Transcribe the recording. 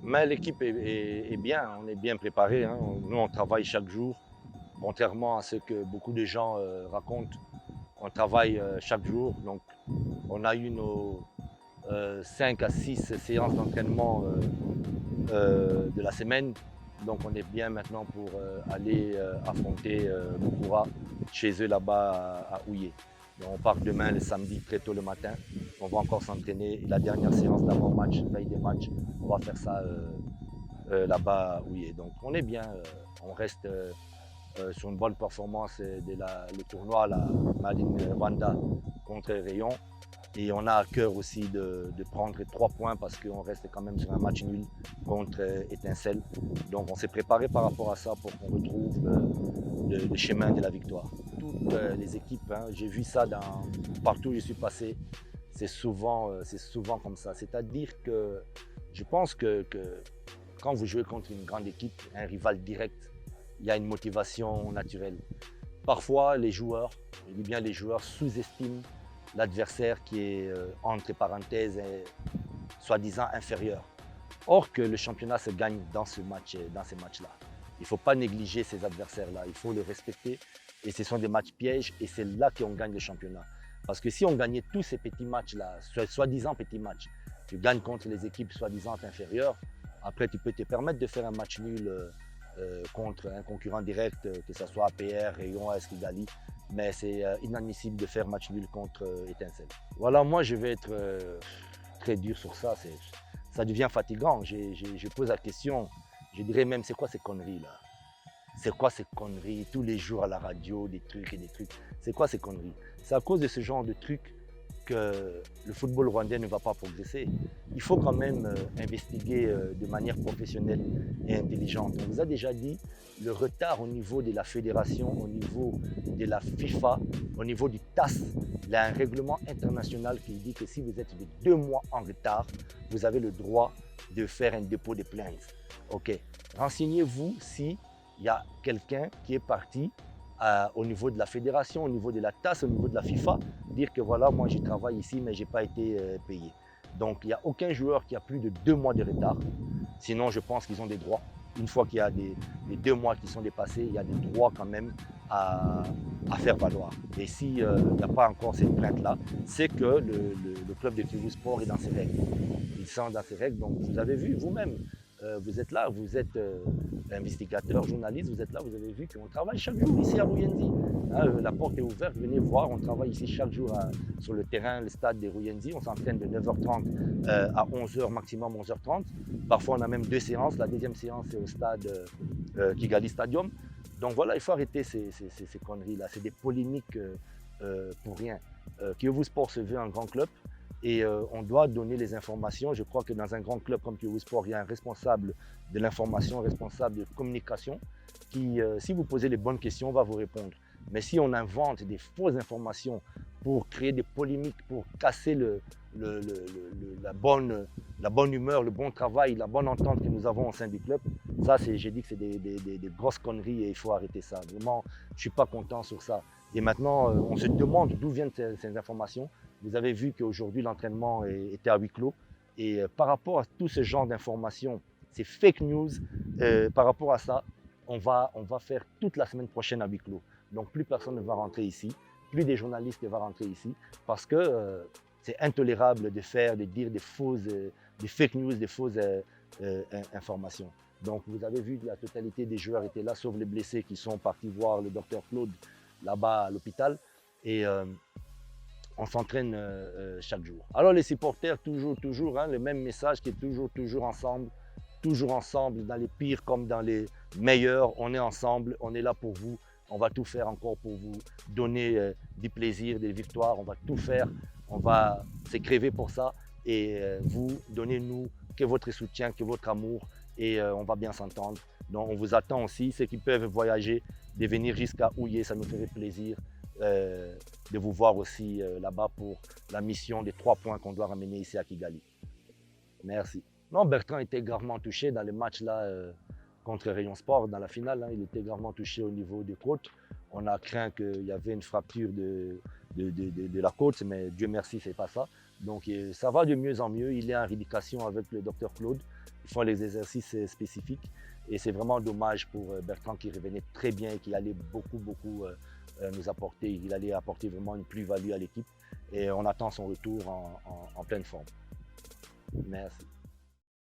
Mais l'équipe est bien, on est bien préparé, hein. Nous, on travaille chaque jour, contrairement à ce que beaucoup de gens racontent. On travaille chaque jour, donc on a eu nos 5 à 6 séances d'entraînement de la semaine. Donc on est bien maintenant pour aller affronter Mukura chez eux là-bas à Houillé. Donc on part demain le samedi très tôt le matin. On va encore s'entraîner. La dernière séance d'avant-match, veille des matchs, on va faire ça là-bas à Houillé. Donc on est bien, on reste sur une bonne performance le tournoi, la Marine Rwanda contre Rayon. Et on a à cœur aussi de prendre 3 points parce qu'on reste quand même sur un match nul contre Étincelle. Donc on s'est préparé par rapport à ça pour qu'on retrouve le chemin de la victoire. Toutes les équipes, hein, j'ai vu ça partout où je suis passé, c'est souvent comme ça. C'est-à-dire que je pense que quand vous jouez contre une grande équipe, un rival direct, il y a une motivation naturelle. Parfois, les joueurs, je dis bien les joueurs, sous-estiment l'adversaire qui est, entre parenthèses, soi-disant inférieur. Or que le championnat se gagne dans ces matchs-là. Il ne faut pas négliger ces adversaires-là, il faut les respecter. Et ce sont des matchs pièges et c'est là qu'on gagne le championnat. Parce que si on gagnait tous ces petits matchs-là, soi-disant petits matchs, tu gagnes contre les équipes soi-disant inférieures, après tu peux te permettre de faire un match nul contre un concurrent direct, que ce soit APR, Rayon, AS Kigali, mais c'est inadmissible de faire match nul contre Étincelle. Voilà, moi je vais être très dur sur ça, ça devient fatigant. Je pose la question, je dirais même c'est quoi ces conneries là? C'est quoi ces conneries? Tous les jours à la radio, des trucs et des trucs. C'est quoi ces conneries? C'est à cause de ce genre de trucs que le football rwandais ne va pas progresser. Il faut quand même investiguer de manière professionnelle et intelligente. On vous a déjà dit le retard au niveau de la fédération, au niveau de la FIFA, au niveau du TAS. Il y a un règlement international qui dit que si vous êtes de 2 mois en retard, vous avez le droit de faire un dépôt de plainte. Ok. Renseignez-vous si il y a quelqu'un qui est parti au niveau de la fédération, au niveau de la TAS, au niveau de la FIFA, dire que voilà, moi je travaille ici, mais je n'ai pas été payé. Donc il n'y a aucun joueur qui a plus de 2 mois de retard. Sinon, je pense qu'ils ont des droits. Une fois qu'il y a les 2 mois qui sont dépassés, il y a des droits quand même à faire valoir. Et s'il n'y a pas encore cette plainte-là, c'est que le club de Kivu Sport est dans ses règles. Ils sont dans ses règles. Donc vous avez vu vous-même, vous êtes là, vous êtes investigateur, journaliste, vous êtes là, vous avez vu qu'on travaille chaque jour ici à Ruyenzi. Hein, la porte est ouverte, venez voir, on travaille ici chaque jour sur le terrain, le stade de Ruyenzi. On s'entraîne de 9h30 à 11h, maximum 11h30. Parfois, on a même 2 séances. La deuxième séance, c'est au stade Kigali Stadium. Donc voilà, il faut arrêter ces conneries-là. C'est des polémiques pour rien. Kiyovu Sport se veut un grand club. Et on doit donner les informations. Je crois que dans un grand club comme Kiyovu Sport, il y a un responsable de l'information, un responsable de communication qui, si vous posez les bonnes questions, va vous répondre. Mais si on invente des fausses informations pour créer des polémiques, pour casser la bonne humeur, le bon travail, la bonne entente que nous avons au sein du club, ça, j'ai dit que c'est des grosses conneries et il faut arrêter ça. Vraiment, je ne suis pas content sur ça. Et maintenant, on se demande d'où viennent ces informations. Vous avez vu qu'aujourd'hui, l'entraînement était à huis clos. Et par rapport à tout ce genre d'informations, ces fake news, par rapport à ça, on va faire toute la semaine prochaine à huis clos. Donc, plus personne ne va rentrer ici, plus des journalistes ne vont rentrer ici, parce que c'est intolérable de dire des fake news, des fausses informations. Donc, vous avez vu que la totalité des joueurs étaient là, sauf les blessés qui sont partis voir le docteur Claude là-bas à l'hôpital. Et on s'entraîne chaque jour. Alors les supporters, toujours, hein, le même message qui est toujours ensemble, dans les pires comme dans les meilleurs, on est ensemble, on est là pour vous, on va tout faire encore pour vous donner du plaisir, des victoires, on va tout faire, on va s'écréver pour ça et vous, donnez-nous que votre soutien, que votre amour et on va bien s'entendre. Donc on vous attend aussi, ceux qui peuvent voyager, de venir jusqu'à Houillé, ça nous ferait plaisir. De vous voir aussi là-bas pour la mission des 3 points qu'on doit ramener ici à Kigali. Merci. Non, Bertrand était gravement touché dans le match là contre Rayon Sport, dans la finale. Hein, il était gravement touché au niveau des côtes. On a craint qu'il y avait une fracture de la côte, mais Dieu merci, c'est pas ça. Donc ça va de mieux en mieux. Il est en rééducation avec le docteur Claude. Ils font les exercices spécifiques. Et c'est vraiment dommage pour Bertrand qui revenait très bien et qui allait beaucoup nous apporter. Il allait apporter vraiment une plus-value à l'équipe. Et on attend son retour en pleine forme. Merci.